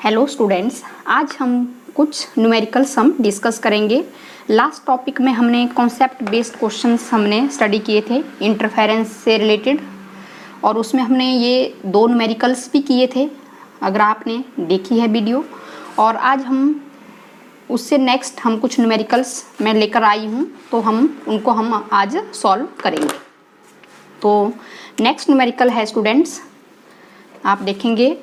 Hello students, आज हम कुछ न्यूमेरिकल सम डिस्कस करेंगे। लास्ट टॉपिक में हमने कॉन्सेप्ट बेस्ड क्वेश्चंस हमने स्टडी किए थे इंटरफेरेंस से रिलेटेड, और उसमें हमने ये दो न्यूमेरिकल्स भी किए थे अगर आपने देखी है वीडियो। और आज हम उससे नेक्स्ट हम कुछ न्यूमेरिकल्स मैं लेकर आई हूँ, तो हम आज सॉल्व करेंगे। तो नेक्स्ट न्यूमेरिकल है स्टूडेंट्स, आप देखेंगे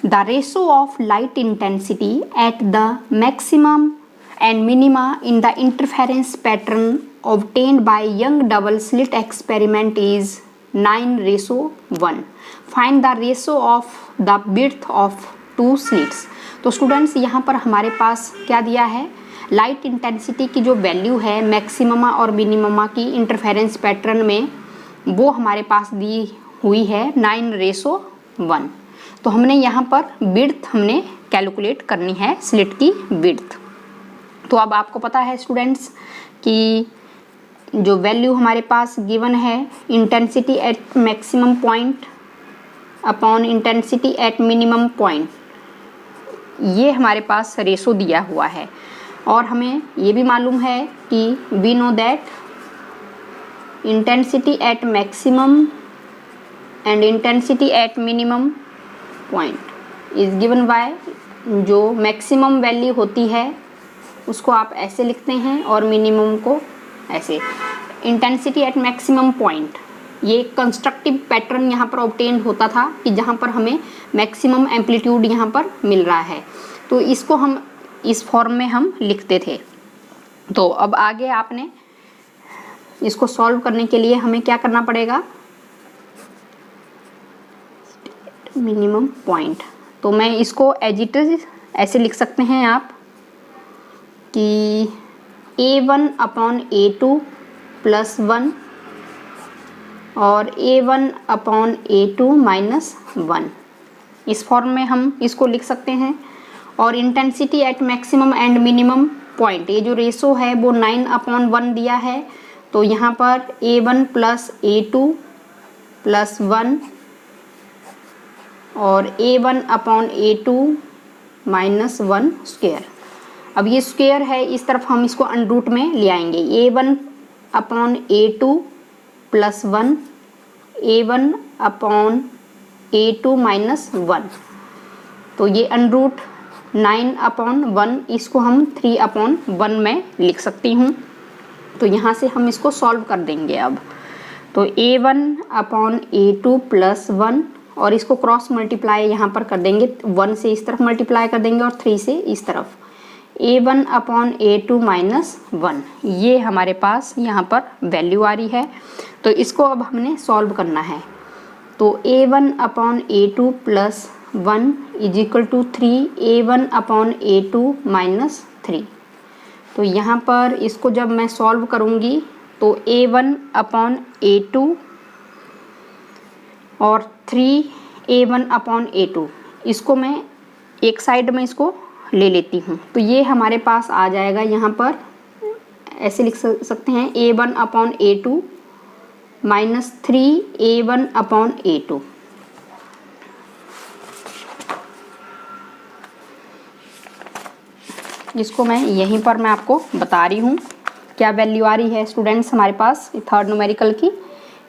the ratio of light intensity at the maximum and minima in the interference pattern obtained by Young double slit experiment is 9:1. Find the ratio of the width of two slits. तो students यहाँ पर हमारे पास क्या दिया है, light intensity की जो वैल्यू है मैक्सिममा और मिनिममा की इंटरफेरेंस पैटर्न में, वो हमारे पास दी हुई है 9:1। तो हमने यहाँ पर विड्थ हमने कैलकुलेट करनी है, स्लिट की विड्थ। तो अब आपको पता है स्टूडेंट्स कि जो वैल्यू हमारे पास गिवन है intensity at maximum point upon intensity at minimum point, ये हमारे पास रेशो दिया हुआ है। और हमें ये भी मालूम है कि we know that intensity at maximum and intensity at minimum point is given by, जो मैक्सिमम वैल्यू होती है उसको आप ऐसे लिखते हैं और मिनिमम को ऐसे। इंटेंसिटी एट मैक्सिमम पॉइंट ये कंस्ट्रक्टिव पैटर्न यहाँ पर ऑब्टेन होता था कि जहाँ पर हमें मैक्सिमम एम्पलीट्यूड यहाँ पर मिल रहा है, तो इसको हम इस फॉर्म में हम लिखते थे। तो अब आगे आपने इसको सॉल्व करने के लिए हमें क्या करना पड़ेगा, मिनिमम पॉइंट। तो मैं इसको एज इट इज ऐसे लिख सकते हैं आप कि A1 अपॉन A2 प्लस 1 और A1 अपॉन A2 माइनस 1, इस फॉर्म में हम इसको लिख सकते हैं। और intensity at maximum and minimum point, ये जो रेशो है वो 9/1 दिया है। तो यहाँ पर A1 प्लस A2 प्लस 1 और A1 upon A2 minus 1 square. अब ये स्क्वायर है, इस तरफ हम इसको अंडरूट में ले आएंगे। A1 upon A2 plus 1, A1 upon A2 minus 1, तो ये अंडरूट 9/1, इसको हम 3/1 में लिख सकती हूँ। तो यहाँ से हम इसको सॉल्व कर देंगे अब। तो A1 अपॉन A2 प्लस 1 और इसको क्रॉस मल्टीप्लाई यहाँ पर कर देंगे, 1 से इस तरफ मल्टीप्लाई कर देंगे और 3 से इस तरफ। A1 अपॉन A2 माइनस 1, ये हमारे पास यहाँ पर वैल्यू आ रही है। तो इसको अब हमने सॉल्व करना है। तो A1 upon A2 plus 1 is equal to 3 A1 upon A2 minus 3। तो यहाँ पर इसको जब मैं सॉल्व करूँगी तो A1 अपॉन A2 और 3A1 अपॉन A2, इसको मैं एक साइड में इसको ले लेती हूँ। तो ये हमारे पास आ जाएगा, यहाँ पर ऐसे लिख सकते हैं A1 upon A2 minus 3A1 upon A2। इसको मैं यहीं पर मैं आपको बता रही हूँ क्या वैल्यू आ रही है स्टूडेंट्स हमारे पास थर्ड न्यूमेरिकल की।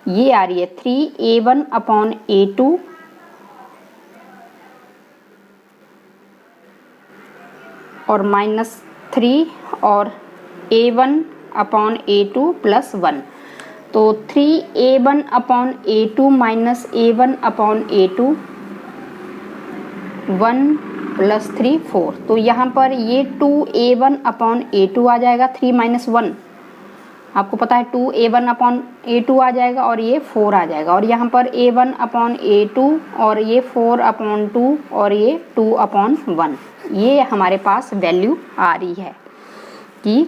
ये आ रही है 3A1 अपॉन A2 और माइनस 3 और A1 अपॉन A2 प्लस 1। तो 3A1 upon A2 minus A1 upon A2, 1 plus 3 4। तो यहाँ पर ये 2A1 अपॉन A2 आ जाएगा, 3 माइनस 1 आपको पता है 2A1 अपॉन A2 आ जाएगा और ये 4 आ जाएगा। और यहाँ पर A1 अपॉन A2 और ये 4/2 और ये 2/1, ये हमारे पास वैल्यू आ रही है कि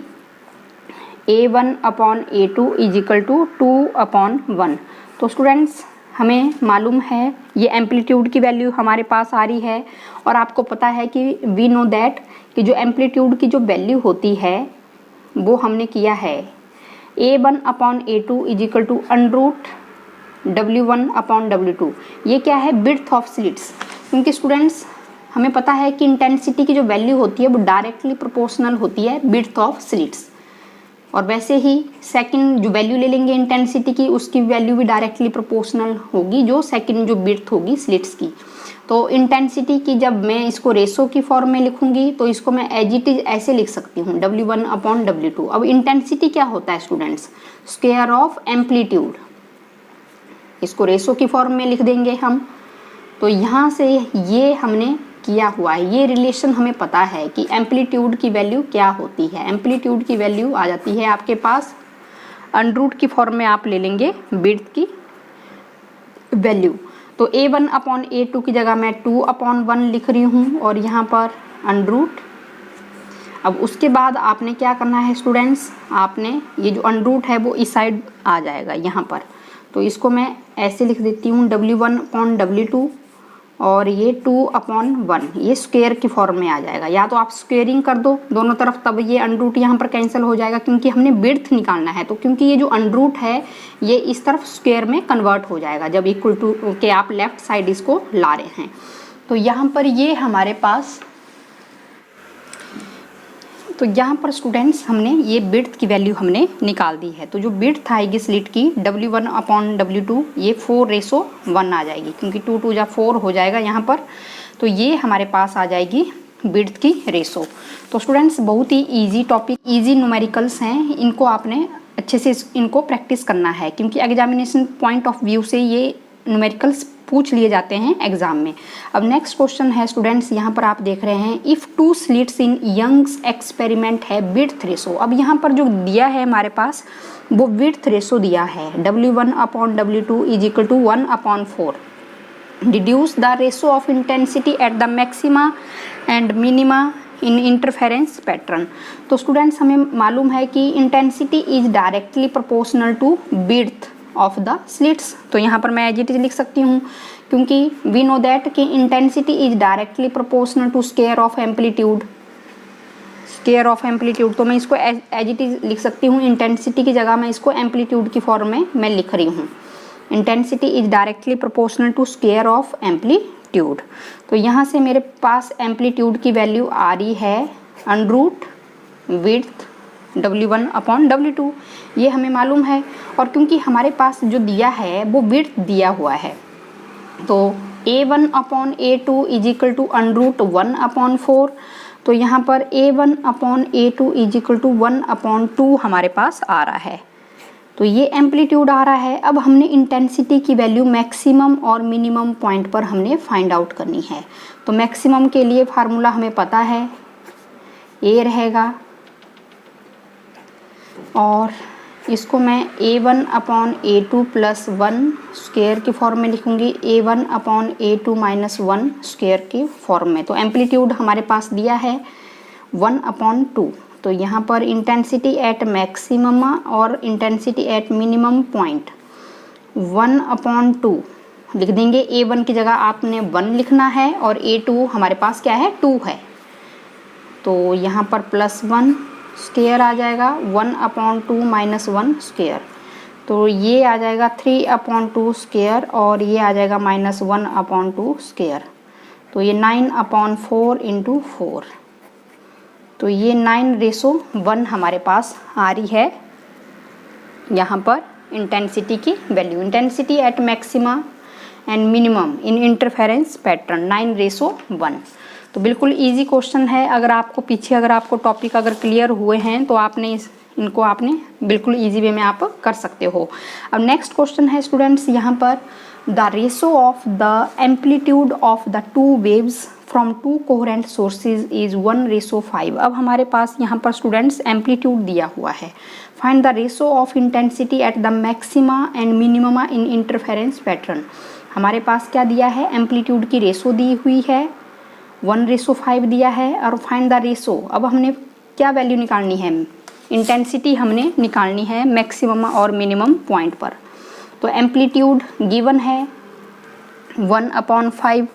A1 upon A2 is equal to 2/1। तो स्टूडेंट्स हमें मालूम है ये एम्पलीट्यूड की वैल्यू हमारे पास आ रही है। और आपको पता है कि वी नो दैट कि जो एम्पलीट्यूड की जो वैल्यू होती है वो हमने किया है A1 upon A2 is equal to underroot W1 upon W2। ये क्या है, विड्थ ऑफ स्लिट्स। क्योंकि स्टूडेंट्स हमें पता है कि इंटेंसिटी की जो वैल्यू होती है वो डायरेक्टली प्रोपोर्शनल होती है विड्थ ऑफ स्लिट्स, और वैसे ही सेकंड जो वैल्यू ले लेंगे इंटेंसिटी की, उसकी वैल्यू भी डायरेक्टली प्रोपोर्शनल होगी जो सेकंड जो विड्थ होगी स्लिट्स की। तो इंटेंसिटी की जब मैं इसको रेशो की फॉर्म में लिखूंगी तो इसको मैं एज इट इज ऐसे लिख सकती हूँ, W1 अपॉन W2। अब इंटेंसिटी क्या होता है स्टूडेंट्स, स्क्वायर ऑफ एम्पलीट्यूड। इसको रेशो की फॉर्म में लिख देंगे हम। तो यहाँ से ये हमने किया हुआ है, ये रिलेशन हमें पता है कि एम्पलीट्यूड की वैल्यू क्या होती है। एम्पलीट्यूड की वैल्यू आ जाती है आपके पास अंडर रूट की फॉर्म में आप ले लेंगे विड्थ की वैल्यू। तो A1 अपॉन A2 की जगह मैं 2 अपॉन 1 लिख रही हूँ और यहाँ पर अंडर रूट। अब उसके बाद आपने क्या करना है स्टूडेंट्स, आपने ये जो अंडर रूट है वो इस साइड आ जाएगा यहाँ पर। तो इसको मैं ऐसे लिख देती हूँ W1 अपॉन W2 और ये 2 अपॉन 1, ये स्क्वायर की फॉर्म में आ जाएगा। या तो आप स्क्वेयरिंग कर दो दोनों तरफ, तब ये अंडर रूट यहाँ पर कैंसिल हो जाएगा क्योंकि हमने विड्थ निकालना है। तो क्योंकि ये जो अंडर रूट है ये इस तरफ स्क्वायर में कन्वर्ट हो जाएगा जब इक्वल टू के आप लेफ्ट साइड इसको ला रहे हैं। तो यहाँ पर ये हमारे पास, तो यहाँ पर स्टूडेंट्स हमने ये विड्थ की वैल्यू हमने निकाल दी है। तो जो विड्थ आएगी स्लिट की W1 अपॉन W2 ये 4:1 आ जाएगी, क्योंकि 2 2 जा 4 हो जाएगा यहाँ पर। तो ये हमारे पास आ जाएगी विड्थ की रेशो। तो स्टूडेंट्स बहुत ही इजी टॉपिक, इजी न्यूमेरिकल्स हैं, इनको आपने अच्छे से इनको प्रैक्टिस करना है क्योंकि एग्जामिनेशन पॉइंट ऑफ व्यू से ये न्यूमेरिकल्स पूछ लिए जाते हैं एग्जाम में। अब नेक्स्ट क्वेश्चन है स्टूडेंट्स, यहाँ पर आप देख रहे हैं if 2 slits in Young's experiment है विड्थ रेशो। अब यहाँ पर जो दिया है हमारे पास वो विड्थ रेशो दिया है W1 upon W2 is equal to 1 upon 4। Deduce the ratio of intensity at the maxima and minima in interference pattern. तो स्टूडेंट्स हमें मालूम है कि intensity is directly proportional to width of the slits. तो यहाँ पर मैं एज इट इज लिख सकती हूँ क्योंकि वी नो दैट कि intensity is directly proportional to square of amplitude. Square of amplitude, तो मैं इसको एज इट इज लिख सकती हूँ। इंटेंसिटी की जगह मैं इसको एम्पलीट्यूड की फॉर्म में मैं लिख रही हूँ। Intensity is directly proportional to square of amplitude. तो यहाँ से मेरे पास एम्पलीट्यूड की वैल्यू आ रही है under root width W1 upon W2, ये हमें मालूम है। और क्योंकि हमारे पास जो दिया है वो विड्थ दिया हुआ है तो A1 upon A2 is equal to under root 1 upon 4। तो यहाँ पर A1 upon A2 is equal to 1 upon 2 हमारे पास आ रहा है। तो ये एम्पलीट्यूड आ रहा है। अब हमने इंटेंसिटी की वैल्यू मैक्सिमम और मिनिमम पॉइंट पर हमने फाइंड आउट करनी है। तो मैक्सिमम के लिए फार्मूला हमें पता है, A रहेगा और इसको मैं A1 upon A2 plus 1 square की फॉर्म में लिखूंगी, A1 upon A2 minus 1 square की फॉर्म में। तो एम्पलीट्यूड हमारे पास दिया है 1 अपॉन 2। तो यहाँ पर इंटेंसिटी एट मैक्सिमम और intensity at minimum point 1 upon 2 लिख देंगे। A1 की जगह आपने 1 लिखना है और A2 हमारे पास क्या है 2 है। तो यहाँ पर प्लस 1 स्क्वायर आ जाएगा, 1 अपॉन 2 माइनस 1 स्क्वायर। तो ये आ जाएगा 3 अपॉन 2 स्क्वायर और ये आ जाएगा माइनस 1 अपॉन 2 स्क्वायर। तो ये 9 अपॉन 4 इंटू 4। तो ये 9:1 हमारे पास आ रही है यहाँ पर इंटेंसिटी की value. Intensity at maxima and minimum in interference pattern 9:1। तो बिल्कुल इजी क्वेश्चन है। अगर आपको पीछे अगर आपको टॉपिक अगर क्लियर हुए हैं तो आपने इनको आपने बिल्कुल इजी वे में आप कर सकते हो। अब नेक्स्ट क्वेश्चन है स्टूडेंट्स यहाँ पर the ratio of the amplitude of the 2 waves from 2 coherent sources is 1:5। अब हमारे पास यहाँ पर स्टूडेंट्स एम्पलीट्यूड दिया हुआ है। Find the ratio of intensity at the maxima and minima in interference pattern. हमारे पास क्या दिया है, एम्पलीट्यूड की रेशो दी हुई है 1:5 दिया है। और फाइंड द रेशो, अब हमने क्या वैल्यू निकालनी है, इंटेंसिटी हमने निकालनी है मैक्सिमम और मिनिमम पॉइंट पर। तो एम्पलीट्यूड गिवन है 1/5।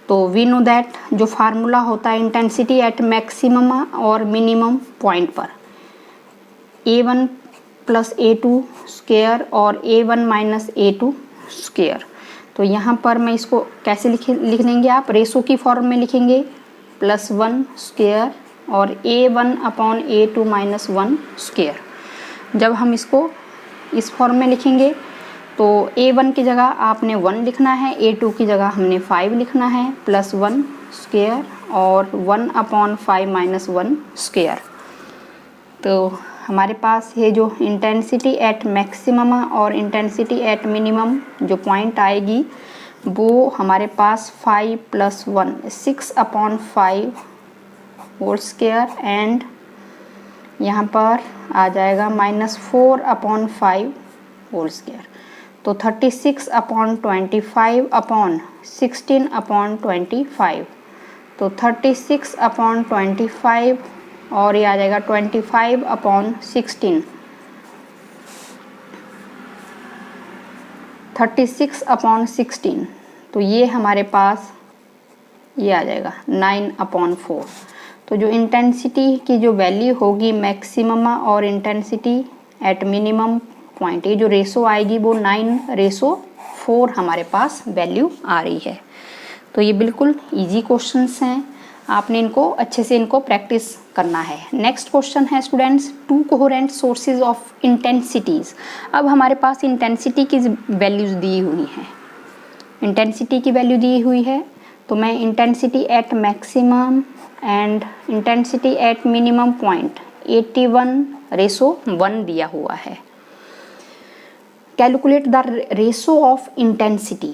तो वी नो दैट जो फार्मूला होता है इंटेंसिटी एट मैक्सिमम और मिनिमम पॉइंट पर A1 प्लस A2 स्क्वायर और A1 माइनस A2 स्क्वायर। तो यहाँ पर मैं इसको कैसे लिख देंगे आप, रेशो की फॉर्म में लिखेंगे +1 स्क्वायर और A1/A2 - 1 स्क्वायर। जब हम इसको इस फॉर्म में लिखेंगे तो A1 की जगह आपने 1 लिखना है, A2 की जगह हमने 5 लिखना है, +1 स्क्वायर और 1/5 - 1 स्क्वायर। तो हमारे पास ये जो इंटेंसिटी एट मैक्सिमम और इंटेंसिटी एट मिनिमम जो पॉइंट आएगी वो हमारे पास 5 + 1 6/5 होल स्क्वायर एंड यहाँ पर आ जाएगा -4/5 होल स्क्वायर। तो 36/25/16/25। तो 36/25 और ये आ जाएगा 25/16। 36/16 तो ये हमारे पास ये आ जाएगा 9/4। तो जो इंटेंसिटी की जो वैल्यू होगी मैक्सिमम और इंटेंसिटी एट मिनिमम पॉइंट, ये जो रेशो आएगी वो 9:4 हमारे पास वैल्यू आ रही है। तो ये बिल्कुल इजी क्वेश्चंस हैं, आपने इनको अच्छे से इनको प्रैक्टिस करना है। नेक्स्ट क्वेश्चन है students, 2 coherent sources of intensities. अब हमारे पास इंटेंसिटी की वैल्यूज़ दी हुई हैं, इंटेंसिटी की वैल्यू दी हुई है। तो मैं intensity at maximum and intensity at minimum point 81:1 दिया हुआ है। Calculate the ratio of intensity,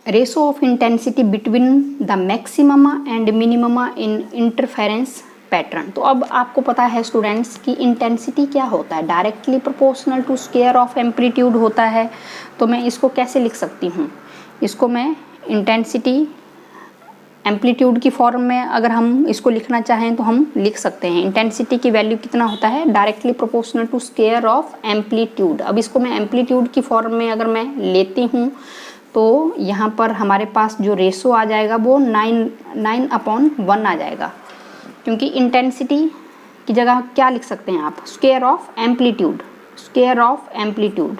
ratio of intensity between the maximum and minimum in interference pattern. तो अब आपको पता है स्टूडेंट्स कि इंटेंसिटी क्या होता है, directly proportional to square of amplitude होता है। तो मैं इसको कैसे लिख सकती हूँ, इसको मैं इंटेंसिटी एम्पलीट्यूड की फॉर्म में अगर हम इसको लिखना चाहें तो हम लिख सकते हैं। इंटेंसिटी की वैल्यू कितना होता है, directly proportional to square of amplitude. अब इसको मैं एम्पलीट्यूड की फॉर्म में अगर मैं लेती हूँ तो यहाँ पर हमारे पास जो रेशो आ जाएगा वो 9/1 आ जाएगा, क्योंकि इंटेंसिटी की जगह क्या लिख सकते हैं आप, square of amplitude, square of amplitude.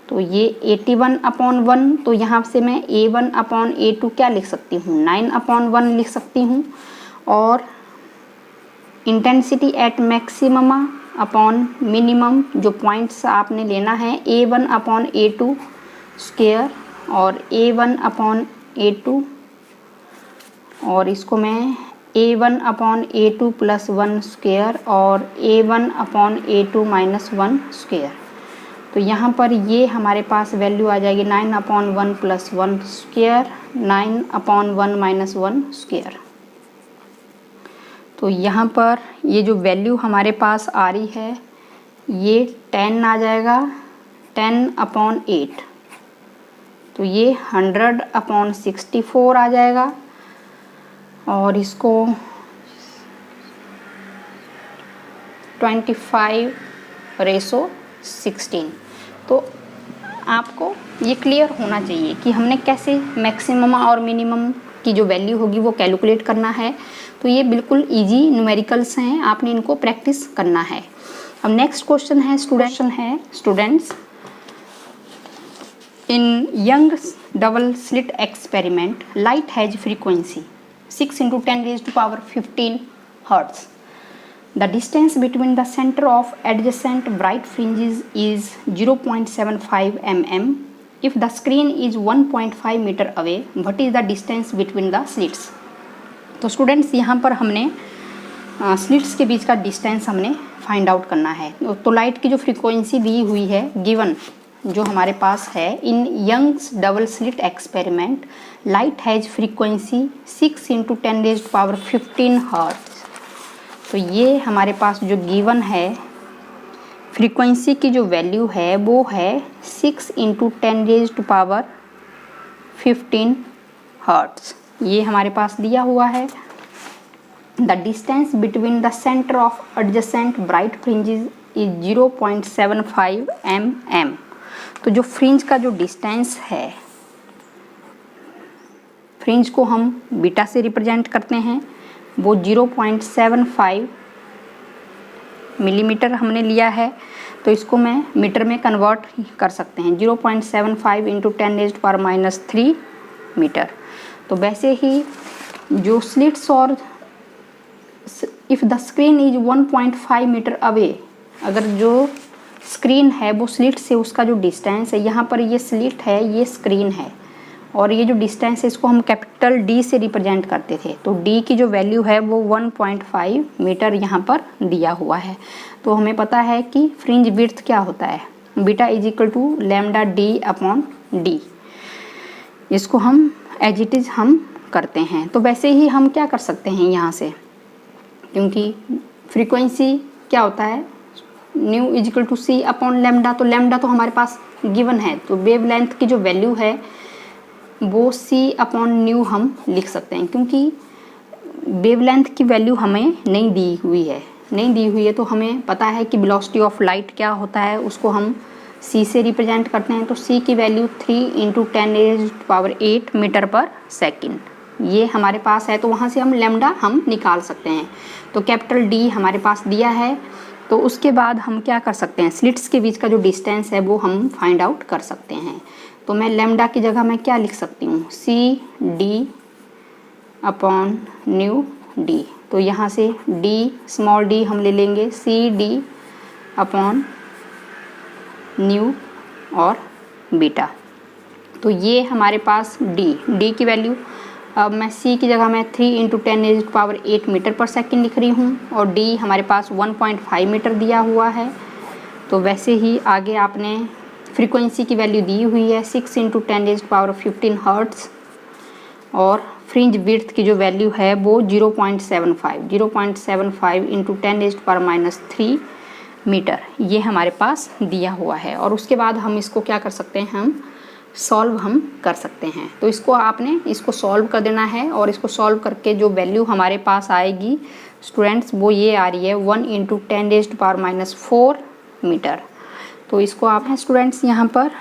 तो ये 81/1, तो यहाँ से मैं A1/A2 क्या लिख सकती हूँ, 9/1 लिख सकती हूँ। और intensity at maximum upon minimum जो पॉइंट्स आपने लेना है A1/A2 स्क्वायर और A1/A2, और इसको मैं A1/A2 + 1 स्क्वायर और A1/A2 - 1 स्क्वायर। तो यहाँ पर ये हमारे पास वैल्यू आ जाएगी 9/1 + 1 स्क्वायर, 9/1 - 1 स्क्वायर। तो यहाँ पर ये जो वैल्यू हमारे पास आ रही है ये 10 आ जाएगा, 10/8। तो ये 100/64 आ जाएगा और इसको 25:16। तो आपको ये क्लियर होना चाहिए कि हमने कैसे मैक्सिमम और मिनिमम की जो वैल्यू होगी वो कैलकुलेट करना है। तो ये बिल्कुल इजी न्यूमेरिकल्स हैं, आपने इनको प्रैक्टिस करना है। अब नेक्स्ट क्वेश्चन है students, in Young's double slit experiment, light has frequency 6 × 10⁻15 Hz. The distance between the center of adjacent bright fringes is 0.75 mm. If the screen is 1.5 meter away, what is the distance between the slits? तो students यहाँ पर हमने slits के बीच का distance हमने find out करना है। तो लाइट की जो फ्रीक्वेंसी दी हुई है गिवन जो हमारे पास है, in Young's double slit experiment light has frequency 6 × 10⁻15 hertz. तो ये हमारे पास जो गिवन है फ्रीक्वेंसी की जो वैल्यू है वो है 6 × 10⁻15 हर्ट्ज, ये हमारे पास दिया हुआ है। The distance between the centre of adjacent bright fringes is 0.75 mm। तो जो फ्रिंज का जो डिस्टेंस है, फ्रिंज को हम बीटा से रिप्रेजेंट करते हैं, वो 0.75 मिलीमीटर हमने लिया है, तो इसको मैं मीटर में कन्वर्ट कर सकते हैं। 0.75 इंटू 10⁻³ मीटर। तो वैसे ही जो स्लिट्स और if the screen is 1.5 metre away, अगर जो स्क्रीन है वो स्लिट से उसका जो डिस्टेंस है, यहाँ पर ये स्लिट है, ये स्क्रीन है, और ये जो डिस्टेंस है इसको हम कैपिटल डी से रिप्रेजेंट करते थे। तो डी की जो वैल्यू है वो 1.5 मीटर यहाँ पर दिया हुआ है। तो हमें पता है कि फ्रिंज विड्थ क्या होता है, beta is equal to lambda D upon d. इसको हम एज इट इज़ हम करते हैं। तो वैसे ही हम क्या कर सकते हैं यहाँ से, क्योंकि फ्रीक्वेंसी क्या होता है, nu is equal to c upon lambda. तो लैम्डा तो हमारे पास गिवन है, तो वेवलेंथ की जो वैल्यू है वो सी अपॉन न्यू हम लिख सकते हैं, क्योंकि वेवलेंथ की वैल्यू हमें नहीं दी हुई है। तो हमें पता है कि वेलोसिटी ऑफ लाइट क्या होता है, उसको हम सी से रिप्रेजेंट करते हैं। तो सी की वैल्यू 3 इंटू 10⁸ मीटर पर सेकेंड ये हमारे पास है। तो वहाँ से हम लैम्डा हम निकाल सकते हैं। तो कैपिटल डी हमारे पास दिया है। तो उसके बाद हम क्या कर सकते हैं, स्लिट्स के बीच का जो डिस्टेंस है वो हम फाइंड आउट कर सकते हैं। तो मैं लैम्डा की जगह मैं क्या लिख सकती हूँ, c D upon nu d. तो यहाँ से डी स्मॉल डी हम ले लेंगे, सी डी अपॉन न्यू और बीटा। तो ये हमारे पास डी की वैल्यू, अब मैं सी की जगह मैं 3 इंटू 10⁸ मीटर पर सेकेंड लिख रही हूँ, और डी हमारे पास 1.5 मीटर दिया हुआ है। तो वैसे ही आगे आपने फ्रीक्वेंसी की वैल्यू दी हुई है 6 इंटू 10⁻15 हर्ट्ज़, और फ्रिंज विड्थ की जो वैल्यू है वो 0.75 इंटू 10⁻³ मीटर ये हमारे पास दिया हुआ है। और उसके बाद हम इसको क्या कर सकते हैं, हम सॉल्व हम कर सकते हैं। तो इसको आपने इसको सॉल्व कर देना है, और इसको सॉल्व करके जो वैल्यू हमारे पास आएगी स्टूडेंट्स वो ये आ रही है 1 इंटू 10⁻⁴ मीटर। तो इसको आप हैं स्टूडेंट्स, यहाँ पर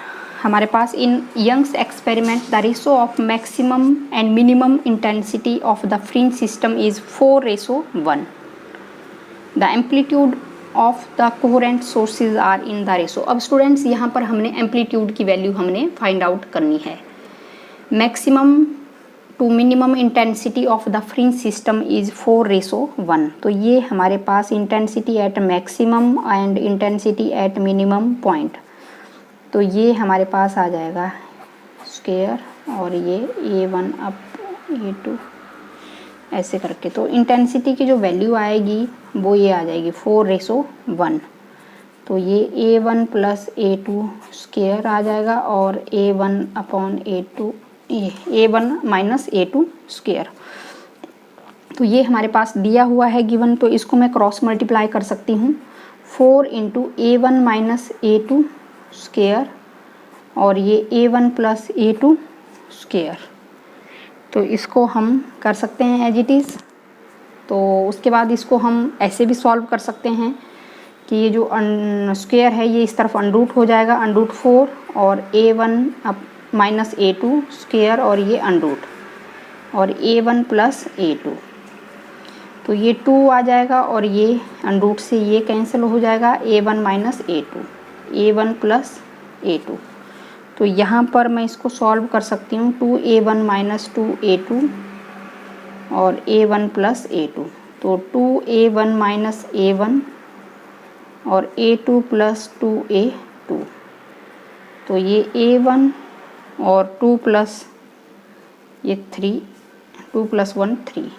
हमारे पास in Young's experiment the ratio of maximum and minimum intensity of the fringe system is 4:1। The amplitude of the coherent sources are in the ratio. अब स्टूडेंट्स यहाँ पर हमने एम्पलीट्यूड की वैल्यू हमने फाइंड आउट करनी है। Maximum to minimum intensity of the fringe system is 4:1। तो ये हमारे पास intensity at maximum and intensity at minimum point. तो ये हमारे पास आ जाएगा स्क्वायर, और ये A1 अप A2 ऐसे करके। तो इंटेंसिटी की जो वैल्यू आएगी वो ये आ जाएगी 4:1। तो ये A1 प्लस A2 स्क्वायर आ जाएगा, और A1 upon A1 minus A2 square. तो ये हमारे पास दिया हुआ है गिवन। तो इसको मैं क्रॉस मल्टीप्लाई कर सकती हूँ, 4 into A1 minus A2 square, और ये A1 प्लस A2 स्क्वायर। तो इसको हम कर सकते हैं एज इट इज़। तो उसके बाद इसको हम ऐसे भी सॉल्व कर सकते हैं कि ये जो स्क्वायर है ये इस तरफ अंडरूट हो जाएगा, √4, और A1 माइनस A2 स्क्वायर, और ये अंडरूट, और A1 प्लस A2। तो ये 2 आ जाएगा, और ये अंडरूट से ये कैंसिल हो जाएगा, A1 minus A2, A1 plus A2। तो यहाँ पर मैं इसको सॉल्व कर सकती हूँ, 2A1 माइनस 2A2 और A1 प्लस A2। तो 2A1 माइनस A1 और A2 प्लस 2A2। तो ये A1 और 2 प्लस ये 3, 2 प्लस 1 3।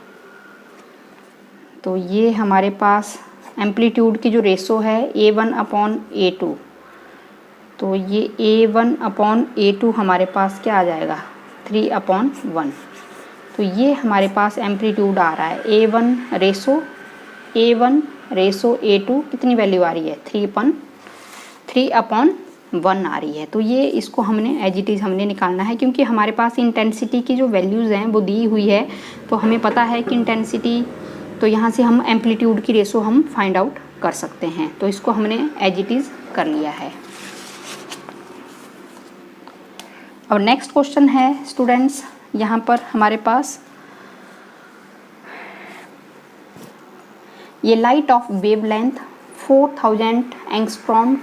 तो ये हमारे पास एम्पलीट्यूड की जो रेशो है A1 अपॉन A2। तो ये A1 अपॉन A2 हमारे पास क्या आ जाएगा, 3/1। तो ये हमारे पास एम्पलीट्यूड आ रहा है A1 रेशो A2 कितनी वैल्यू आ रही है, 3/1 आ रही है। तो ये इसको हमने एज इट इज़ हमने निकालना है, क्योंकि हमारे पास इंटेंसिटी की जो वैल्यूज़ हैं वो दी हुई है। तो हमें पता है कि इंटेंसिटी, तो यहाँ से हम एम्पलीट्यूड की रेशो हम फाइंड आउट कर सकते हैं। तो इसको हमने एज इट इज़ कर लिया है। अब नेक्स्ट क्वेश्चन है स्टूडेंट्स, यहाँ पर हमारे पास ये light of wavelength 4000 angstrom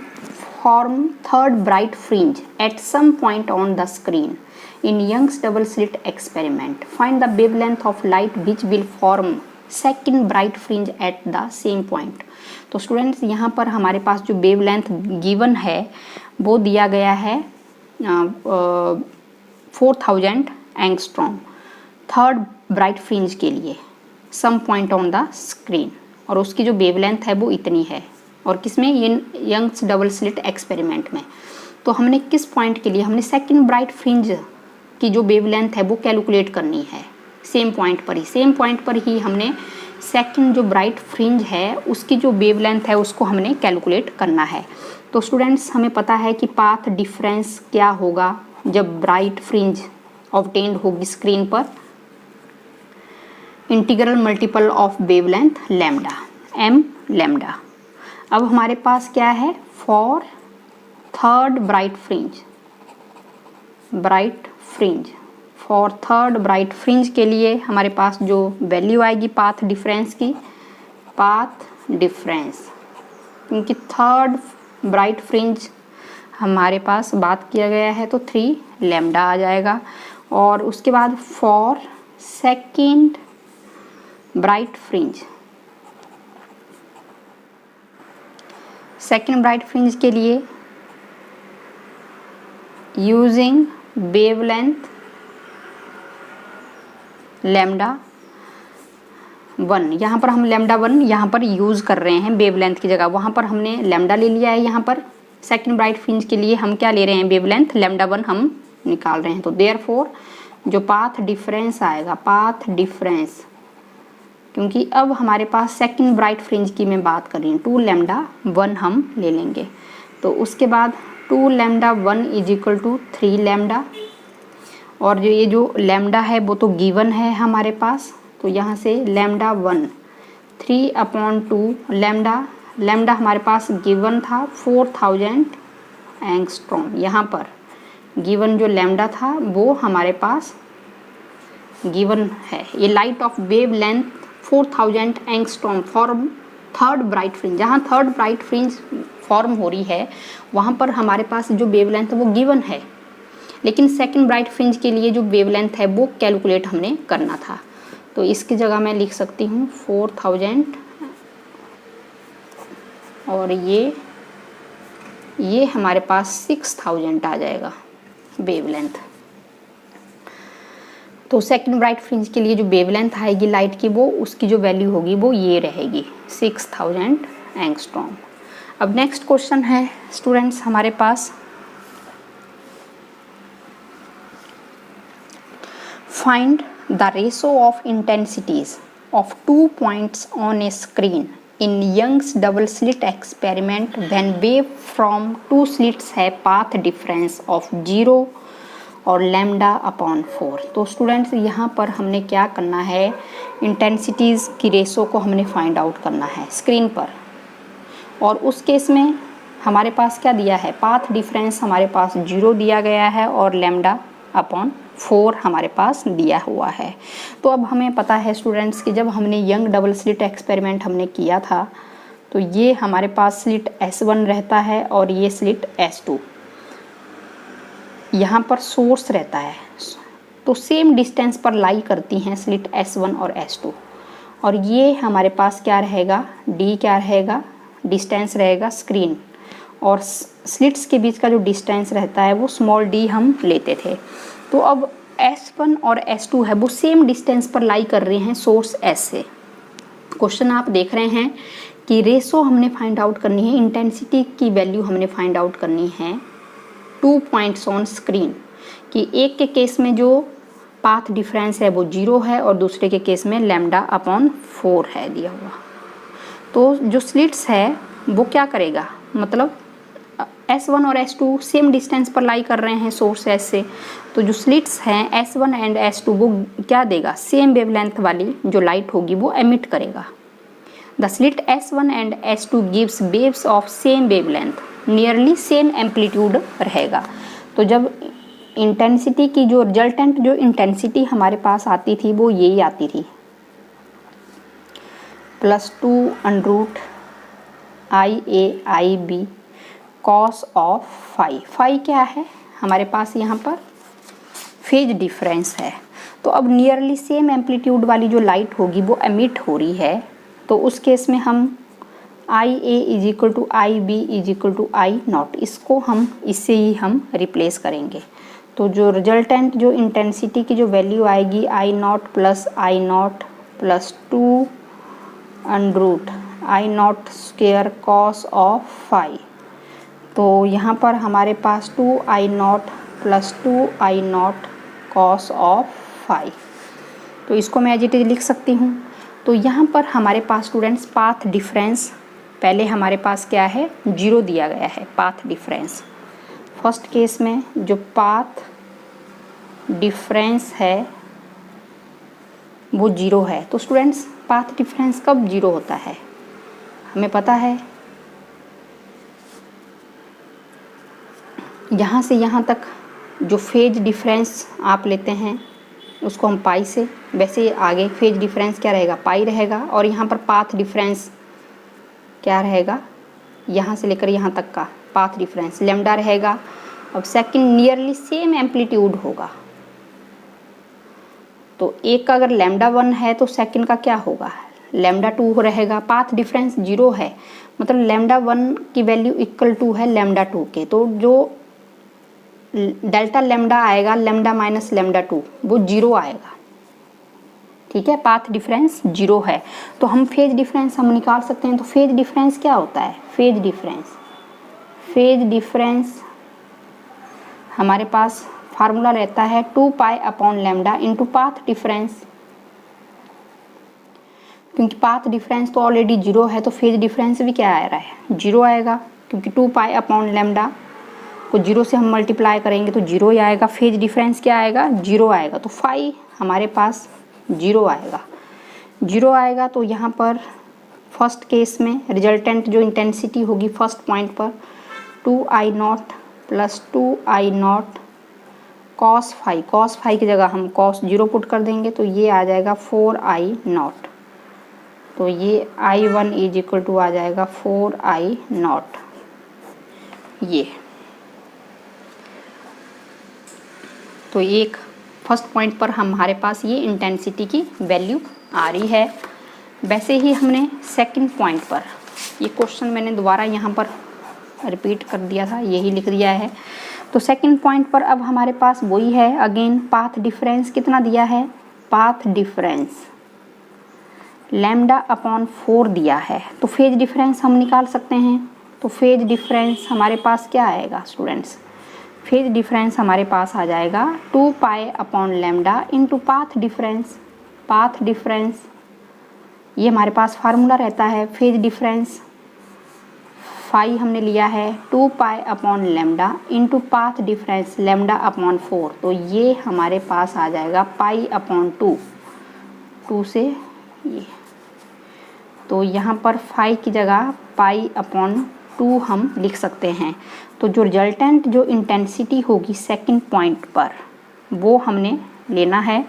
form third bright fringe at some point on the screen. In Young's double slit experiment, find the wavelength of light which will form second bright fringe at the same point. तो students यहाँ पर हमारे पास जो wavelength given है वो दिया गया है 4000 एंगस्ट्रॉम थर्ड ब्राइट फ्रिंज के लिए some point on the screen, और उसकी जो वेवलेंथ है वो इतनी है। और किस में? ये यंग्स डबल स्लिट एक्सपेरिमेंट में। तो हमने किस पॉइंट के लिए, हमने सेकंड ब्राइट फ्रिंज की जो वेवलेंथ है वो कैलकुलेट करनी है सेम पॉइंट पर ही हमने सेकंड जो ब्राइट फ्रिंज है उसकी जो वेवलेंथ है उसको हमने कैलकुलेट करना है। तो स्टूडेंट्स हमें पता है कि पाथ डिफरेंस क्या होगा जब ब्राइट फ्रिंज ऑब्टेन्ड होगी स्क्रीन पर, integral multiple of wavelength lambda m lambda. अब हमारे पास क्या है, for third bright fringe for third bright fringe के लिए हमारे पास जो वैल्यू आएगी पाथ डिफरेंस की, क्योंकि थर्ड ब्राइट फ्रिंज हमारे पास बात किया गया है तो 3 लैम्डा आ जाएगा। और उसके बाद फॉर सेकंड ब्राइट फ्रिंज के लिए यूजिंग वेवलेंथ लैम्डा 1, यहाँ पर हम लैम्डा 1 यहाँ पर यूज़ कर रहे हैं वेवलेंथ की जगह, वहाँ पर हमने लैम्डा ले लिया है। यहाँ पर सेकंड ब्राइट फ्रिंज के लिए हम क्या ले रहे हैं, वेवलेंथ लैम्डा 1 हम निकाल रहे हैं। तो देयरफॉर जो पाथ डिफरेंस आएगा, क्योंकि अब हमारे पास सेकंड ब्राइट फ्रिंज की मैं बात कर रही हूँ, 2 लैम्डा 1 हम ले लेंगे। तो उसके बाद 2 lambda 1 is equal to 3 lambda, और जो ये जो लैम्डा है वो तो गिवन है हमारे पास, तो यहाँ से लैम्डा 1 3/2 लैम्डा हमारे पास गिवन था 4000 एंगस्ट्रॉम। यहाँ पर गिवन जो लैम्डा था वो हमारे पास गिवन है। ये light of wave length 4000 angstrom form third bright fringe, जहाँ थर्ड ब्राइट फ्रिंज फॉर्म हो रही है वहाँ पर हमारे पास जो वेवलेंथ है वो गिवन है, लेकिन सेकंड ब्राइट फ्रिंज के लिए जो वेवलेंथ है वो कैलकुलेट हमने करना था। तो इसकी जगह मैं लिख सकती हूँ 4000 और ये हमारे पास 6000 आ जाएगा वेवलेंथ। तो सेकंड ब्राइट फ्रिंज के लिए जो वेवलेंथ आएगी लाइट की वो उसकी जो वैल्यू होगी वो ये रहेगी 6000 एंगस्ट्रॉम। अब नेक्स्ट क्वेश्चन है स्टूडेंट्स हमारे पास, find the ratio of intensities of 2 points on a screen in Young's double slit experiment when wave from 2 slits है path difference of 0 और λ/4। तो स्टूडेंट्स यहाँ पर हमने क्या करना है, इंटेंसिटीज़ की रेशो को हमने फाइंड आउट करना है स्क्रीन पर, और उस केस में हमारे पास क्या दिया है, पाथ डिफरेंस हमारे पास 0 दिया गया है और λ/4 हमारे पास दिया हुआ है। तो अब हमें पता है स्टूडेंट्स कि जब हमने यंग डबल स्लिट एक्सपेरिमेंट हमने किया था तो ये हमारे पास स्लिट S1 रहता है और ये स्लिट S2, यहाँ पर सोर्स रहता है, तो सेम डिस्टेंस पर लाई करती हैं स्लिट S1 और S2। और ये हमारे पास क्या रहेगा, D क्या रहेगा, डिस्टेंस रहेगा स्क्रीन, और स्लिट्स के बीच का जो डिस्टेंस रहता है वो स्मॉल d हम लेते थे। तो अब S1 और S2 है वो सेम डिस्टेंस पर लाई कर रहे हैं सोर्स S से। क्वेश्चन आप देख रहे हैं कि रेशो हमने फाइंड आउट करनी है, इंटेंसिटी की वैल्यू हमने फाइंड आउट करनी है 2 पॉइंट्स ऑन स्क्रीन, कि एक के केस में जो पाथ डिफरेंस है वो 0 है और दूसरे के केस में λ/4 है दिया हुआ। तो जो स्लिट्स है वो क्या करेगा, मतलब S1 और S2 सेम डिस्टेंस पर लाई कर रहे हैं सोर्स S से, तो जो स्लिट्स हैं S1 एंड S2 वो क्या देगा, सेम वेवलेंथ वाली जो लाइट होगी वो एमिट करेगा। The slit S1 and S2 gives waves of same wavelength, nearly same amplitude रहेगा। तो जब इंटेंसिटी की जो रिजल्टेंट जो इंटेंसिटी हमारे पास आती थी वो यही आती थी, +2 √, IAIB cos of phi. Phi क्या है हमारे पास, यहाँ पर फेज डिफरेंस है। तो अब नियरली सेम एम्पलीट्यूड वाली जो लाइट होगी वो एमिट हो रही है, तो उस केस में हम IA is equal to IB is equal to I naught, इसको हम इससे ही हम रिप्लेस करेंगे। तो जो रिजल्टेंट जो इंटेंसिटी की जो वैल्यू आएगी I naught plus I naught plus 2 underroot I naught square cos of phi. तो यहाँ पर हमारे पास 2I naught plus 2I naught cos of phi. तो इसको मैं एज इट इज लिख सकती हूँ। तो यहाँ पर हमारे पास स्टूडेंट्स पाथ डिफरेंस, पहले हमारे पास क्या है 0 दिया गया है पाथ डिफरेंस। फर्स्ट केस में जो पाथ डिफरेंस है वो 0 है। तो स्टूडेंट्स पाथ डिफरेंस कब 0 होता है हमें पता है, यहाँ से यहाँ तक जो फेज डिफरेंस आप लेते हैं उसको हम पाई से, वैसे आगे फेज डिफरेंस क्या रहेगा पाई रहेगा, और यहाँ पर पाथ डिफरेंस क्या रहेगा, यहाँ से लेकर यहाँ तक का पाथ डिफरेंस लैम्डा रहेगा। अब सेकंड नियरली सेम एम्पलीट्यूड होगा, तो एक का अगर लैम्डा 1 है तो सेकंड का क्या होगा लैम्डा 2 रहेगा। पाथ डिफरेंस 0 है, मतलब लैम्डा 1 की वैल्यू इक्वल टू है लैम्डा 2 के, तो जो डेल्टा लैम्डा आएगा लैम्डा माइनस लैम्डा 2 वो 0 आएगा। ठीक है, पाथ डिफरेंस 0 है। तो हम फेज डिफरेंस हम निकाल सकते हैं। तो फेज डिफरेंस क्या होता है, फेज डिफरेंस हमारे पास फार्मूला रहता है 2 pi upon lambda into path difference. क्योंकि पाथ डिफरेंस तो ऑलरेडी 0 है तो फेज डिफरेंस भी क्या आ रहा है 0 आएगा, क्योंकि 2 पाई अपॉन लैम्डा को 0 से हम मल्टीप्लाई करेंगे तो 0 ही आएगा। फेज डिफरेंस क्या आएगा 0 आएगा, तो फाई हमारे पास 0 आएगा। तो यहाँ पर फर्स्ट केस में रिजल्टेंट जो इंटेंसिटी होगी फर्स्ट पॉइंट पर 2I naught plus 2I naught cos phi की जगह हम कॉस 0 पुट कर देंगे, तो ये आ जाएगा 4I नॉट। तो ये I1 इज इक्वल टू आ जाएगा 4I नॉट। ये तो एक फर्स्ट पॉइंट पर हमारे पास ये इंटेंसिटी की वैल्यू आ रही है। वैसे ही हमने सेकंड पॉइंट पर, ये क्वेश्चन मैंने दोबारा यहाँ पर रिपीट कर दिया था, यही लिख दिया है। तो सेकंड पॉइंट पर अब हमारे पास वही है, अगेन पाथ डिफरेंस कितना दिया है, पाथ डिफरेंस लैम्डा अपॉन 4 दिया है। तो फेज डिफरेंस हम निकाल सकते हैं। तो फेज डिफरेंस हमारे पास क्या आएगा स्टूडेंट्स, फेज डिफरेंस हमारे पास आ जाएगा 2 pi upon lambda into path difference ये हमारे पास फार्मूला रहता है फेज डिफरेंस। फाई हमने लिया है 2 pi upon lambda into path difference lambda upon 4, तो ये हमारे पास आ जाएगा पाई अपॉन 2 से ये। तो यहाँ पर फाई की जगह पाई अपॉन 2 हम लिख सकते हैं। तो जो रिजल्टेंट जो इंटेंसिटी होगी सेकंड पॉइंट पर वो हमने लेना है।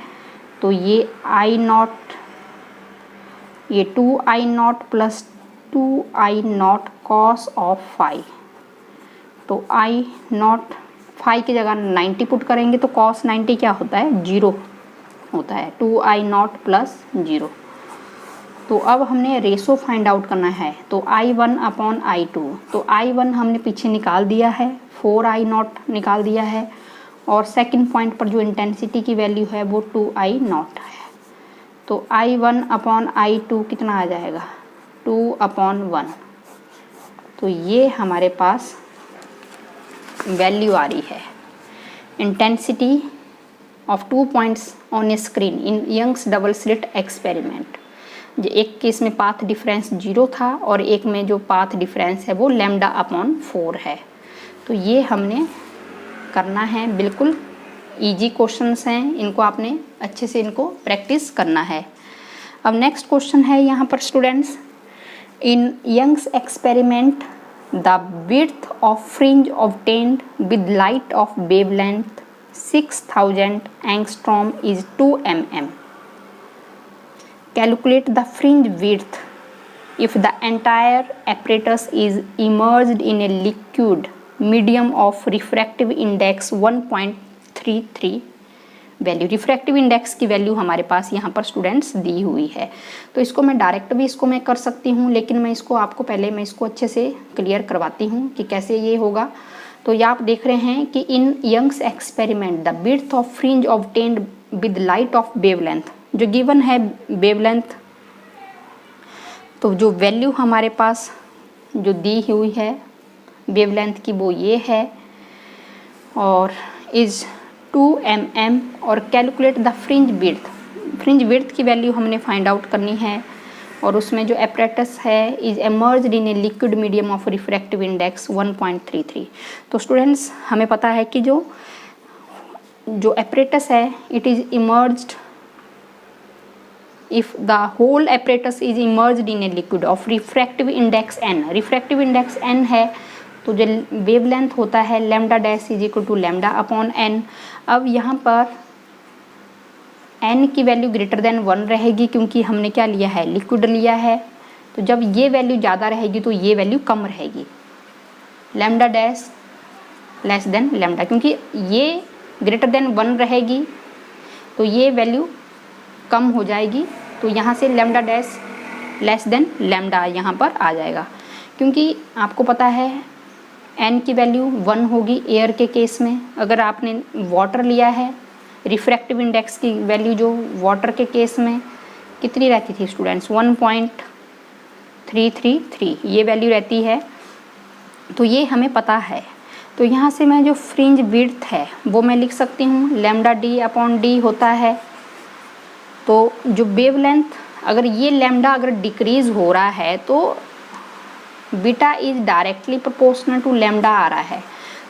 तो ये I नॉट, ये 2I naught plus 2I naught cos of phi. तो I नॉट फाई की जगह 90 पुट करेंगे तो कॉस 90 क्या होता है 0 होता है, 2I नॉट प्लस 0। तो अब हमने रेशो फाइंड आउट करना है। तो I1 अपॉन I2, तो I1 हमने पीछे निकाल दिया है, 4I नॉट निकाल दिया है, और सेकंड पॉइंट पर जो इंटेंसिटी की वैल्यू है वो 2I नॉट है। तो I1 अपॉन I2 कितना आ जाएगा 2 अपॉन 1। तो ये हमारे पास वैल्यू आ रही है intensity of 2 points on a screen in Young's double slit experiment. जो एक केस में पाथ डिफरेंस 0 था और एक में जो पाथ डिफरेंस है वो लैम्डा अपॉन 4 है। तो ये हमने करना है, बिल्कुल इजी क्वेश्चंस हैं, इनको आपने अच्छे से इनको प्रैक्टिस करना है। अब नेक्स्ट क्वेश्चन है यहाँ पर students, in Young's experiment the width of fringe obtained with light of wavelength 6000 angstrom is 2 mm। Calculate the fringe width if the entire apparatus is immersed in a liquid medium of refractive index 1.33 value. Refractive index की value हमारे पास यहाँ पर students दी हुई है। तो इसको मैं direct भी इसको मैं कर सकती हूँ, लेकिन मैं इसको आपको पहले मैं इसको अच्छे से क्लियर करवाती हूँ कि कैसे ये होगा। तो ये आप देख रहे हैं कि in Young's experiment the width of fringe obtained with light of wavelength, जो गिवन है वेवलेंथ, तो जो वैल्यू हमारे पास जो दी हुई है वेवलेंथ की वो ये है और इज़ 2 mm और calculate the fringe width. Fringe width की वैल्यू हमने फाइंड आउट करनी है और उसमें जो एपरेटस है is emerged in a liquid medium of refractive index 1.33। तो स्टूडेंट्स हमें पता है कि जो एपरेटस है it is emerged if the whole apparatus is immersed in a liquid of refractive index n, refractive index n है तो जो वेवलेंथ होता है lambda dash is equal to lambda upon n। अब यहाँ पर n की वैल्यू ग्रेटर देन 1 रहेगी क्योंकि हमने क्या लिया है, लिक्विड लिया है। तो जब ये वैल्यू ज़्यादा रहेगी तो ये वैल्यू कम रहेगी, lambda dash less than lambda, क्योंकि ये ग्रेटर देन 1 रहेगी तो ये वैल्यू कम हो जाएगी। तो यहाँ से lambda dash less than lambda यहाँ पर आ जाएगा, क्योंकि आपको पता है n की वैल्यू 1 होगी एयर के केस में। अगर आपने वाटर लिया है, रिफ्रैक्टिव इंडेक्स की वैल्यू जो वाटर के केस में कितनी रहती थी स्टूडेंट्स, 1.333 ये वैल्यू रहती है। तो ये हमें पता है। तो यहाँ से मैं जो फ्रिंज विड्थ है वो मैं लिख सकती हूँ लैम्डा डी अपॉन डी होता है। तो जो वेवलेंथ अगर ये लैम्डा अगर डिक्रीज़ हो रहा है तो beta is directly proportional to lambda आ रहा है।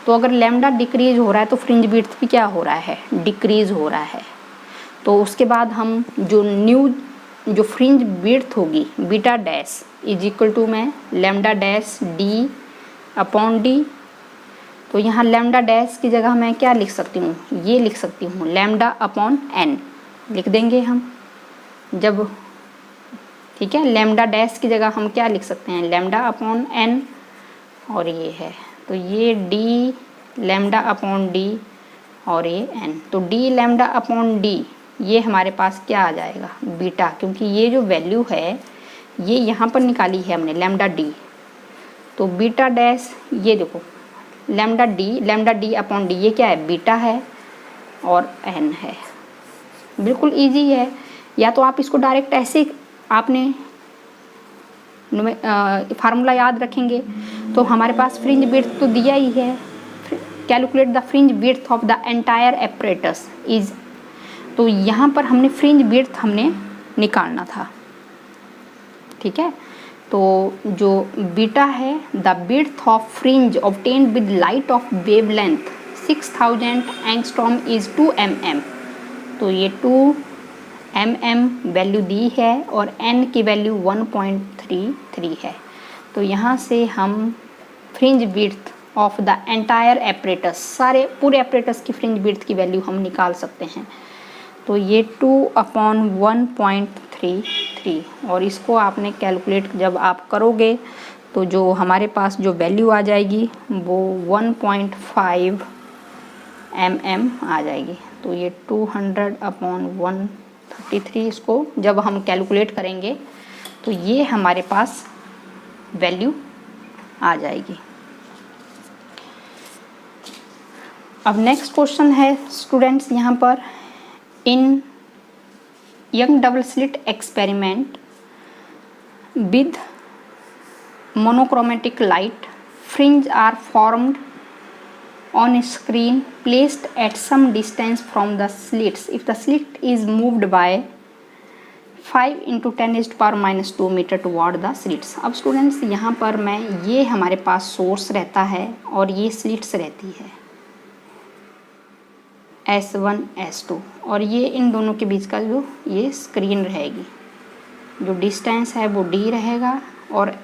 तो अगर लैम्डा डिक्रीज हो रहा है तो फ्रिंज विड्थ भी क्या हो रहा है, डिक्रीज हो रहा है। तो उसके बाद हम जो फ्रिंज विड्थ होगी beta dash is equal to में lambda dash D upon D. तो यहाँ लैम्डा डैश की जगह मैं क्या लिख सकती हूँ, ये लिख सकती हूँ लैम्डा अपॉन एन लिख देंगे हम जब, ठीक है। लैम्डा डैश की जगह हम क्या लिख सकते हैं, लैम्डा अपॉन एन और ये है तो ये डी लैम्डा अपॉन डी और ये एन। तो डी लैम्डा अपॉन डी ये हमारे पास क्या आ जाएगा, बीटा, क्योंकि ये जो वैल्यू है ये यहाँ पर निकाली है हमने लैम्डा डी। तो बीटा डैश ये देखो लैम्डा डी अपॉन डी ये क्या है, बीटा है और एन है। बिल्कुल इजी है। या तो आप इसको डायरेक्ट ऐसे आपने फार्मूला याद रखेंगे तो हमारे पास फ्रिंज विड्थ तो दिया ही है, calculate the fringe width of the entire apparatus is, तो यहाँ पर हमने फ्रिंज विड्थ हमने निकालना था, ठीक है। तो जो बीटा है the width of fringe obtained with light of wavelength 6000 angstrom is 2 mm। तो ये 2 mm वैल्यू दी है और n की वैल्यू 1.33 है। तो यहाँ से हम fringe width of the entire apparatus, सारे पूरे एपरेटस की फ्रिंज विड्थ की वैल्यू हम निकाल सकते हैं। तो ये 2/1.33 और इसको आपने कैलकुलेट जब आप करोगे तो जो हमारे पास जो वैल्यू आ जाएगी वो 1.5 mm आ जाएगी। तो ये 200/133 इसको जब हम कैलकुलेट करेंगे तो ये हमारे पास वैल्यू आ जाएगी। अब नेक्स्ट क्वेश्चन है स्टूडेंट्स यहाँ पर, in Young double slit experiment with monochromatic light fringe are formed on a screen placed at some distance from the slits if the slit is moved by 5 × 10⁻² metre toward the slits। अब students यहाँ पर मैं ये हमारे पास source रहता है और ये स्लिट्स रहती है S1 S2 और ये इन दोनों के बीच का जो ये स्क्रीन रहेगी, जो डिस्टेंस है वो D रहेगा और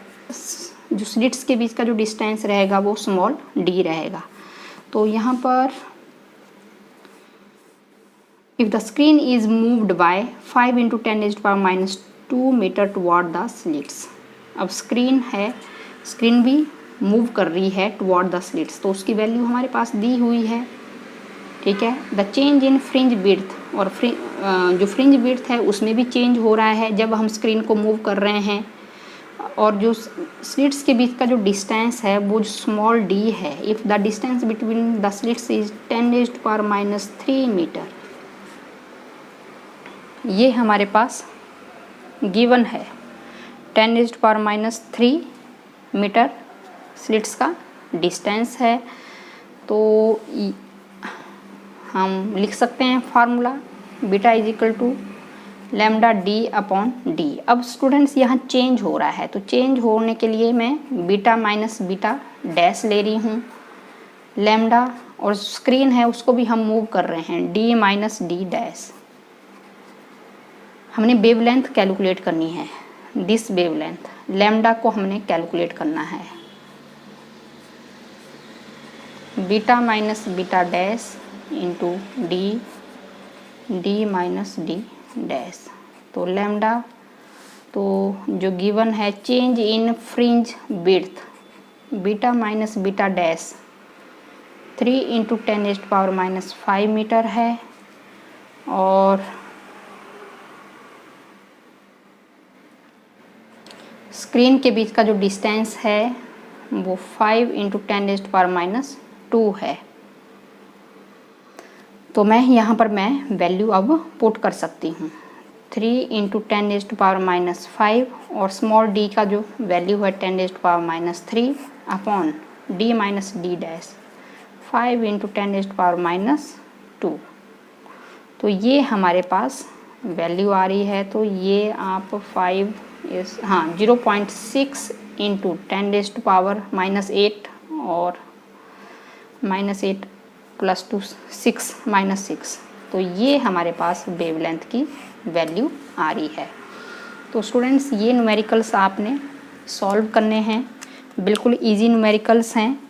जो स्लिट्स के बीच का जो डिस्टेंस रहेगा वो स्मॉल d रहेगा। तो यहाँ पर if the screen is moved by 5 × 10⁻² metre toward the slits, अब स्क्रीन है, स्क्रीन भी मूव कर रही है टुवर्ड द स्लिट्स, तो उसकी वैल्यू हमारे पास दी हुई है, ठीक है। The change in fringe width, और जो फ्रिंज विड्थ है उसमें भी चेंज हो रहा है जब हम स्क्रीन को मूव कर रहे हैं, और जो स्लिट्स के बीच का जो डिस्टेंस है वो जो स्मॉल डी है, if the distance between the slits is 10⁻³ metre, ये हमारे पास गिवन है 10⁻³ मीटर स्लिट्स का डिस्टेंस है। तो हम लिख सकते हैं formula beta is equal to lambda D upon D. अब स्टूडेंट्स यहाँ चेंज हो रहा है, तो चेंज होने के लिए मैं बीटा माइनस बीटा डैश ले रही हूँ, लैम्डा और स्क्रीन है उसको भी हम मूव कर रहे हैं, डी माइनस डी डैश। हमने वेवलेंथ कैलकुलेट करनी है, दिस वेवलेंथ, लैम्डा को हमने कैलकुलेट करना है, beta minus beta dash into D, D minus D dash. तो लैम्डा, तो जो गिवन है change in fringe width beta minus beta dash 3 × 10⁻⁵ metre है, और स्क्रीन के बीच का जो डिस्टेंस है वो 5 × 10⁻² है। तो मैं यहाँ पर मैं वैल्यू अब पुट कर सकती हूँ, 3 × 10⁻⁵, और स्मॉल डी का जो वैल्यू है 10⁻³ upon D minus D dash 5 × 10⁻²। तो ये हमारे पास वैल्यू आ रही है, तो ये आप 0.6 × 10⁻⁸ और -8 + 2 6 -6, तो ये हमारे पास वेवलेंथ की वैल्यू आ रही है। तो स्टूडेंट्स ये न्यूमेरिकल्स आपने सॉल्व करने हैं, बिल्कुल इजी न्यूमेरिकल्स हैं,